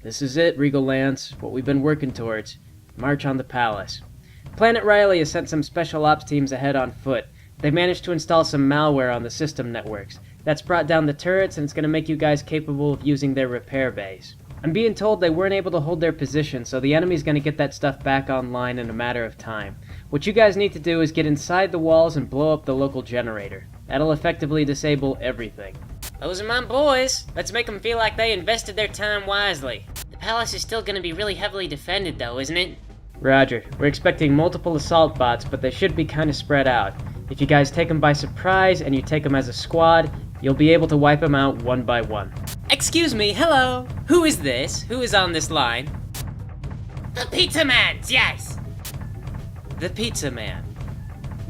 This is it, Regal Lance, what we've been working towards. March on the palace. Planet Riley has sent some special ops teams ahead on foot. They've managed to install some malware on the system networks. That's brought down the turrets, and it's going to make you guys capable of using their repair bays. I'm being told they weren't able to hold their position, so the enemy's going to get that stuff back online in a matter of time. What you guys need to do is get inside the walls and blow up the local generator. That'll effectively disable everything. Those are my boys. Let's make them feel like they invested their time wisely. The palace is still gonna be really heavily defended though, isn't it? Roger. We're expecting multiple assault bots, but they should be kind of spread out. If you guys take them by surprise and you take them as a squad, you'll be able to wipe them out one by one. Excuse me, hello. Who is this? Who is on this line? The Pizza Mans, yes. The Pizza Man.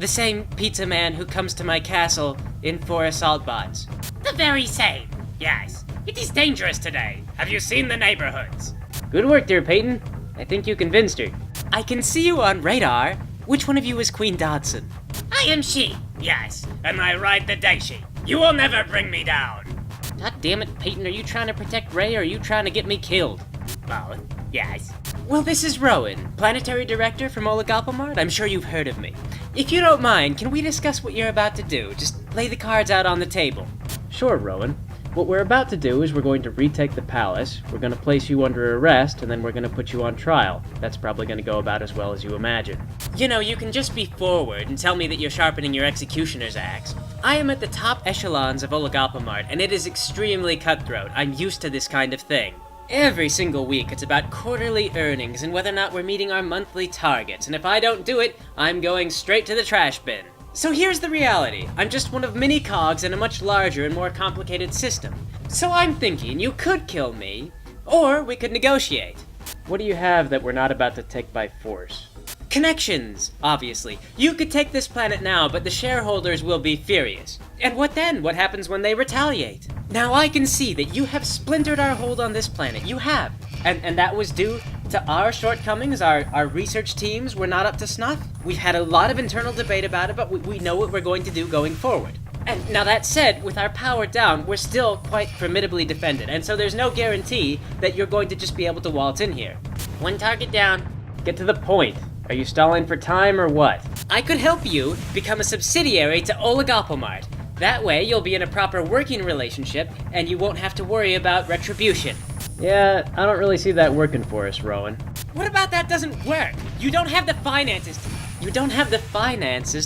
The same Pizza Man who comes to my castle in 4 assault bots. The very same, yes. It is dangerous today. Have you seen the neighborhoods? Good work, dear Peyton. I think you convinced her. I can see you on radar. Which one of you is Queen Dodson? I am she, yes. And I ride the Daishi. You will never bring me down. God damn it, Peyton. Are you trying to protect Ray or are you trying to get me killed? Both, yes. Well, this is Rowen, planetary director from Oligopolymer. I'm sure you've heard of me. If you don't mind, can we discuss what you're about to do? Just lay the cards out on the table. Sure, Rowen. What we're about to do is we're going to retake the palace, we're going to place you under arrest, and then we're going to put you on trial. That's probably going to go about as well as you imagine. You know, you can just be forward and tell me that you're sharpening your executioner's axe. I am at the top echelons of Oligopolymer, and it is extremely cutthroat. I'm used to this kind of thing. Every single week, it's about quarterly earnings and whether or not we're meeting our monthly targets, and if I don't do it, I'm going straight to the trash bin. So here's the reality. I'm just one of many cogs in a much larger and more complicated system. So I'm thinking you could kill me, or we could negotiate. What do you have that we're not about to take by force? Connections, obviously. You could take this planet now, but the shareholders will be furious. And what then? What happens when they retaliate? Now I can see that you have splintered our hold on this planet. You have. And that was due to our shortcomings. Our research teams were not up to snuff. We've had a lot of internal debate about it, but we know what we're going to do going forward. And now that said, with our power down, we're still quite formidably defended, and so there's no guarantee that you're going to just be able to waltz in here. One target down. Get to the point. Are you stalling for time or what? I could help you become a subsidiary to Oligopolymer. That way, you'll be in a proper working relationship, and you won't have to worry about retribution. Yeah, I don't really see that working for us, Rowen. What about that doesn't work? You don't have the finances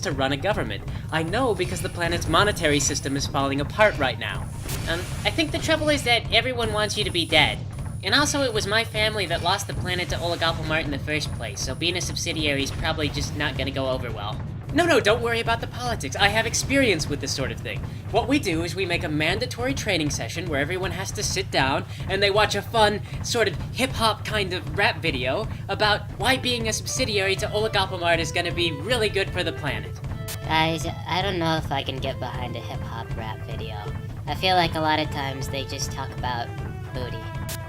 to run a government. I know because the planet's monetary system is falling apart right now. I think the trouble is that everyone wants you to be dead. And also it was my family that lost the planet to Oligopolymer in the first place, so being a subsidiary is probably just not gonna go over well. No, don't worry about the politics. I have experience with this sort of thing. What we do is we make a mandatory training session where everyone has to sit down and they watch a fun, sort of hip-hop kind of rap video about why being a subsidiary to Oligopolymer is gonna be really good for the planet. Guys, I don't know if I can get behind a hip-hop rap video. I feel like a lot of times they just talk about booty.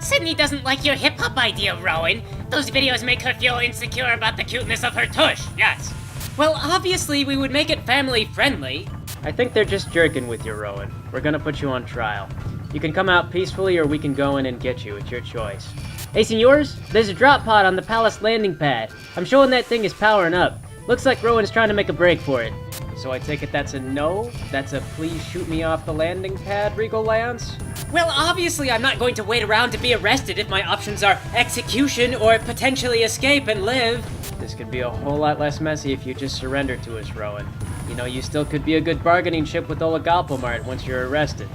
Sydney doesn't like your hip-hop idea, Rowen. Those videos make her feel insecure about the cuteness of her tush, yes. Well, obviously we would make it family-friendly. I think they're just jerking with you, Rowen. We're gonna put you on trial. You can come out peacefully or we can go in and get you. It's your choice. Hey, senors, there's a drop pod on the palace landing pad. I'm showing that thing is powering up. Looks like Rowen's trying to make a break for it. So I take it that's a no? That's a please shoot me off the landing pad, Regal Lance? Well, obviously I'm not going to wait around to be arrested if my options are execution or potentially escape and live. This could be a whole lot less messy if you just surrender to us, Rowen. You know, you still could be a good bargaining chip with Oligopolymer once you're arrested.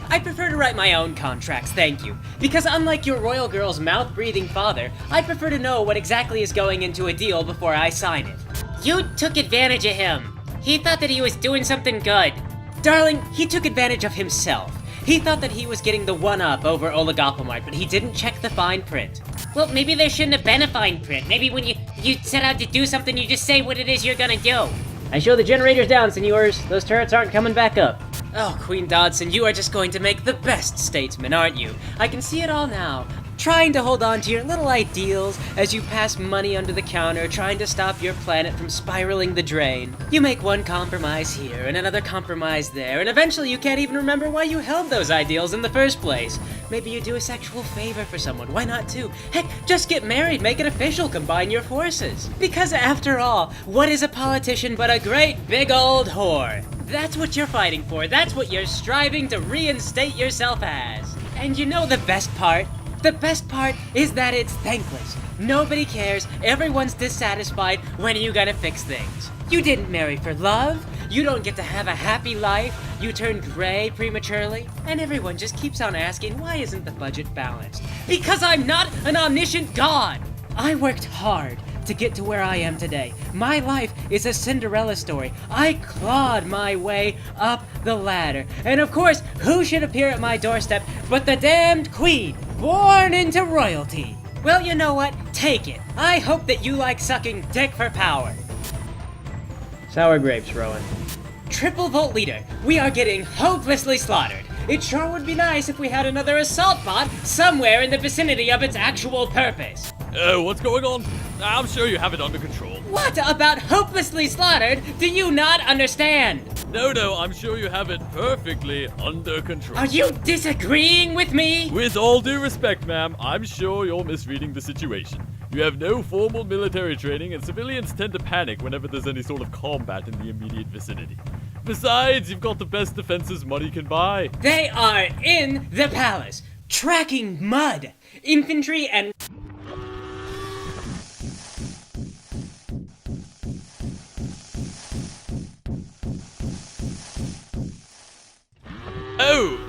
I prefer to write my own contracts, thank you. Because unlike your royal girl's mouth-breathing father, I prefer to know what exactly is going into a deal before I sign it. You took advantage of him. He thought that he was doing something good. Darling, he took advantage of himself. He thought that he was getting the one-up over Oligopolymer, but he didn't check the fine print. Well, maybe there shouldn't have been a fine print. Maybe when you set out to do something, you just say what it is you're gonna do. I show the generators down, senors. Those turrets aren't coming back up. Oh, Queen Dodson, you are just going to make the best statesman, aren't you? I can see it all now. trying to hold on to your little ideals as you pass money under the counter, trying to stop your planet from spiraling the drain. You make one compromise here and another compromise there, and eventually you can't even remember why you held those ideals in the first place. Maybe you do a sexual favor for someone, why not two? Heck, just get married, make it official, combine your forces. Because after all, what is a politician but a great big old whore? That's what you're fighting for, that's what you're striving to reinstate yourself as. And you know the best part? The best part is that it's thankless. Nobody cares, everyone's dissatisfied. When are you gonna fix things? You didn't marry for love, you don't get to have a happy life, you turn gray prematurely, and everyone just keeps on asking, why isn't the budget balanced? Because I'm not an omniscient god! I worked hard to get to where I am today. My life is a Cinderella story. I clawed my way up the ladder. And of course, who should appear at my doorstep but the damned queen, born into royalty? Well, you know what? Take it. I hope that you like sucking dick for power. Sour grapes, Rowen. Triple Volt Leader, we are getting hopelessly slaughtered. It sure would be nice if we had another assault bot somewhere in the vicinity of its actual purpose. What's going on? I'm sure you have it under control. What about hopelessly slaughtered do you not understand? No, I'm sure you have it perfectly under control. Are you disagreeing with me? With all due respect, ma'am, I'm sure you're misreading the situation. You have no formal military training, and civilians tend to panic whenever there's any sort of combat in the immediate vicinity. Besides, you've got the best defenses money can buy. They are in the palace, tracking mud, infantry, and... Oh,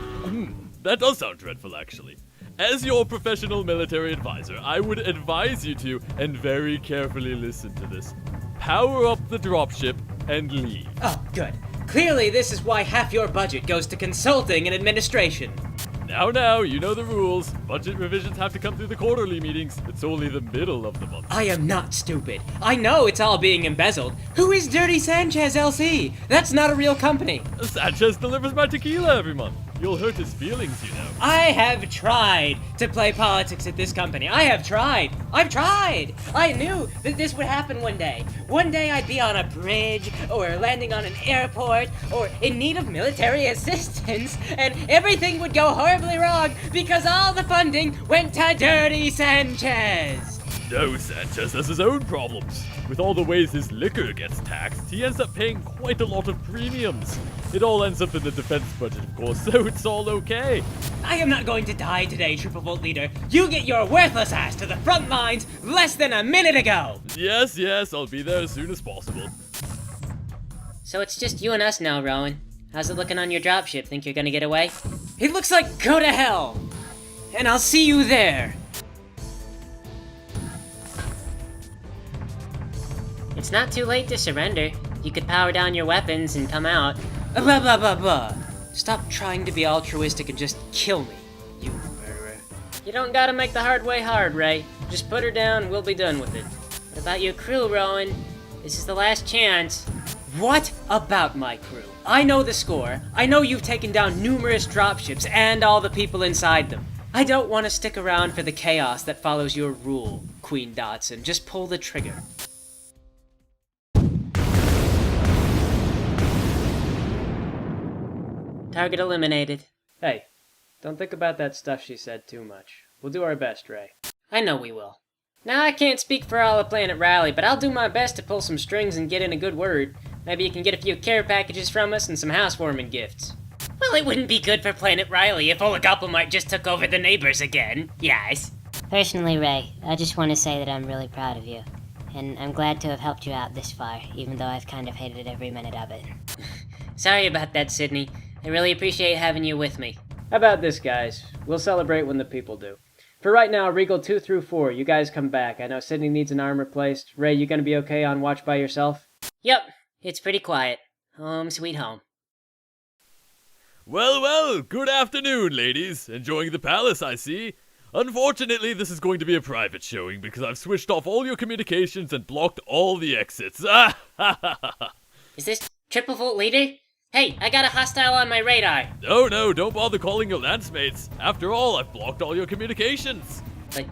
that does sound dreadful, actually. As your professional military advisor, I would advise you to, and very carefully listen to this, power up the dropship and leave. Oh, good. Clearly, this is why half your budget goes to consulting and administration. Now, you know the rules. Budget revisions have to come through the quarterly meetings. It's only the middle of the month. I am not stupid. I know it's all being embezzled. Who is Dirty Sanchez LC? That's not a real company. Sanchez delivers my tequila every month. You'll hurt his feelings, you know. I have tried to play politics at this company. I have tried. I've tried. I knew that this would happen one day. One day I'd be on a bridge, or landing on an airport, or in need of military assistance, and everything would go horribly wrong because all the funding went to Dirty Sanchez. No, Sanchez has his own problems. With all the ways his liquor gets taxed, he ends up paying quite a lot of premiums. It all ends up in the defense budget, of course, so it's all okay. I am not going to die today, Triple Volt Leader. You get your worthless ass to the front lines less than a minute ago. Yes, I'll be there as soon as possible. So it's just you and us now, Rowen. How's it looking on your dropship? Think you're gonna get away? It looks like go to hell. And I'll see you there. It's not too late to surrender. You could power down your weapons and come out. Blah, blah, blah, blah. Stop trying to be altruistic and just kill me, you murderer. You don't gotta make the hard way hard, Ray. Just put her down, we'll be done with it. What about your crew, Rowen? This is the last chance. What about my crew? I know the score. I know you've taken down numerous dropships and all the people inside them. I don't want to stick around for the chaos that follows your rule, Queen Dodson. Just pull the trigger. Target eliminated. Hey, don't think about that stuff she said too much. We'll do our best, Ray. I know we will. Now, I can't speak for all of Planet Rally, but I'll do my best to pull some strings and get in a good word. Maybe you can get a few care packages from us and some housewarming gifts. Well, it wouldn't be good for Planet Riley if Oligopomite just took over the neighbors again. Yes. Personally, Ray, I just want to say that I'm really proud of you. And I'm glad to have helped you out this far, even though I've kind of hated every minute of it. Sorry about that, Sydney. I really appreciate having you with me. How about this, guys? We'll celebrate when the people do. For right now, Regal 2 through 4, you guys come back. I know Sydney needs an arm replaced. Ray, you gonna be okay on watch by yourself? Yep, it's pretty quiet. Home sweet home. Well, good afternoon, ladies. Enjoying the palace, I see. Unfortunately, this is going to be a private showing because I've switched off all your communications and blocked all the exits. Is this Triple Volt Leader? Hey, I got a hostile on my radar. No, don't bother calling your lance mates. After all, I've blocked all your communications. But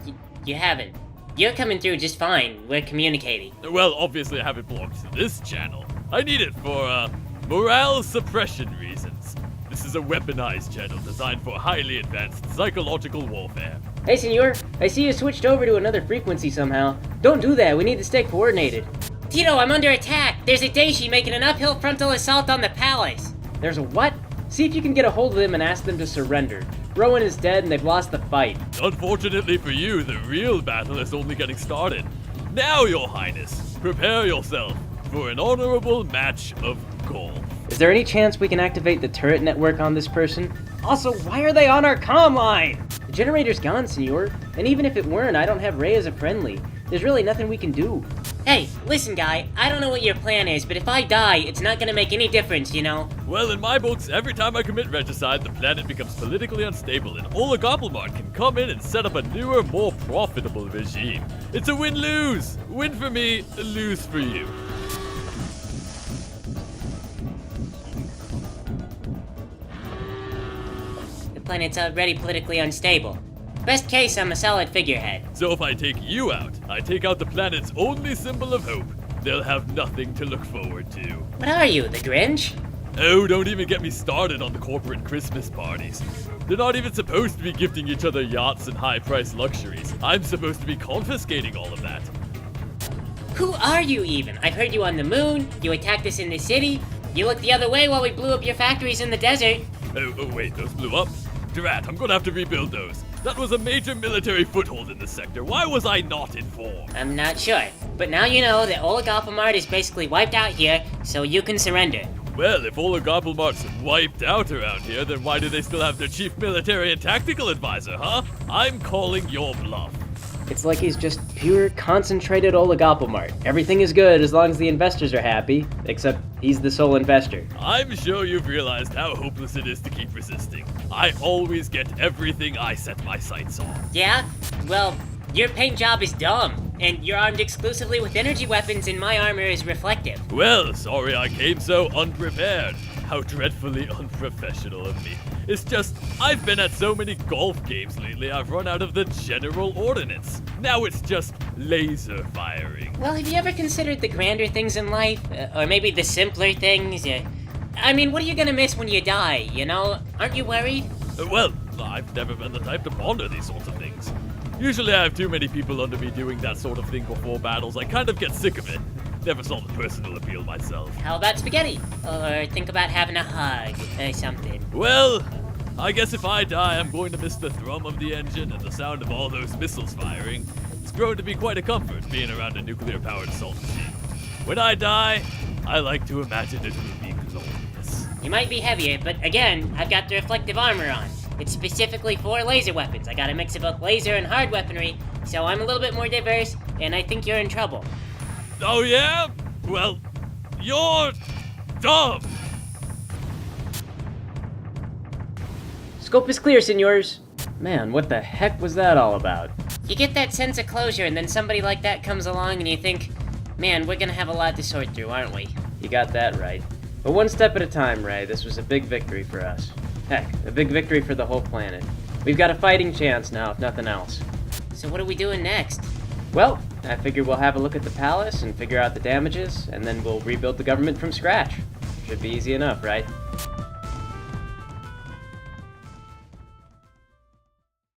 you haven't. You're coming through just fine. We're communicating. Well, obviously I have it blocked to this channel. I need it for, morale suppression reasons. This is a weaponized channel designed for highly advanced psychological warfare. Hey, senor, I see you switched over to another frequency somehow. Don't do that, we need to stay coordinated. Tito, I'm under attack. There's a Daishi making an uphill frontal assault on the palace. There's a what? See if you can get a hold of them and ask them to surrender. Rowen is dead and they've lost the fight. Unfortunately for you, the real battle is only getting started. Now, Your Highness, prepare yourself for an honorable match of golf. Is there any chance we can activate the turret network on this person? Also, why are they on our comm line? The generator's gone, senor. And even if it weren't, I don't have Ray as a friendly. There's really nothing we can do. Hey, listen, guy. I don't know what your plan is, but if I die, it's not gonna make any difference, you know? Well, in my books, every time I commit regicide, the planet becomes politically unstable, and Oligopoldmart can come in and set up a newer, more profitable regime. It's a win-lose! Win for me, lose for you. The planet's already politically unstable. Best case, I'm a solid figurehead. So if I take you out, I take out the planet's only symbol of hope. They'll have nothing to look forward to. What are you, the Grinch? Oh, don't even get me started on the corporate Christmas parties. They're not even supposed to be gifting each other yachts and high-priced luxuries. I'm supposed to be confiscating all of that. Who are you even? I've heard you on the moon, you attacked us in the city, you looked the other way while we blew up your factories in the desert. Oh, wait, those blew up? Drat, I'm gonna have to rebuild those. That was a major military foothold in the sector. Why was I not informed? I'm not sure, but now you know that Oligopoldmart is basically wiped out here, so you can surrender. Well, if Oligopoldmart's wiped out around here, then why do they still have their chief military and tactical advisor, huh? I'm calling your bluff. It's like he's just pure, concentrated Oligopoldmart. Everything is good as long as the investors are happy, except he's the sole investor. I'm sure you've realized how hopeless it is to keep resisting. I always get everything I set my sights on. Yeah? Well, your paint job is dumb, and you're armed exclusively with energy weapons and my armor is reflective. Well, sorry I came so unprepared. How dreadfully unprofessional of me. It's just, I've been at so many golf games lately, I've run out of the general ordnance. Now it's just laser firing. Well, have you ever considered the grander things in life? Or maybe the simpler things? I mean, what are you gonna miss when you die, you know? Aren't you worried? Well, I've never been the type to ponder these sorts of things. Usually I have too many people under me doing that sort of thing before battles. I kind of get sick of it. Never saw the personal appeal myself. How about spaghetti? Or think about having a hug or something. Well, I guess if I die, I'm going to miss the thrum of the engine and the sound of all those missiles firing. It's grown to be quite a comfort being around a nuclear-powered assault machine. When I die, I like to imagine it will be glorious. You might be heavier, but again, I've got the reflective armor on. It's specifically for laser weapons. I got a mix of both laser and hard weaponry, so I'm a little bit more diverse, and I think you're in trouble. Oh yeah? Well, you're dumb! Scope is clear, senors. Man, what the heck was that all about? You get that sense of closure, and then somebody like that comes along and you think, man, we're gonna have a lot to sort through, aren't we? You got that right. But one step at a time, Ray. This was a big victory for us. Heck, a big victory for the whole planet. We've got a fighting chance now, if nothing else. So what are we doing next? Well, I figure we'll have a look at the palace and figure out the damages, and then we'll rebuild the government from scratch. Should be easy enough, right?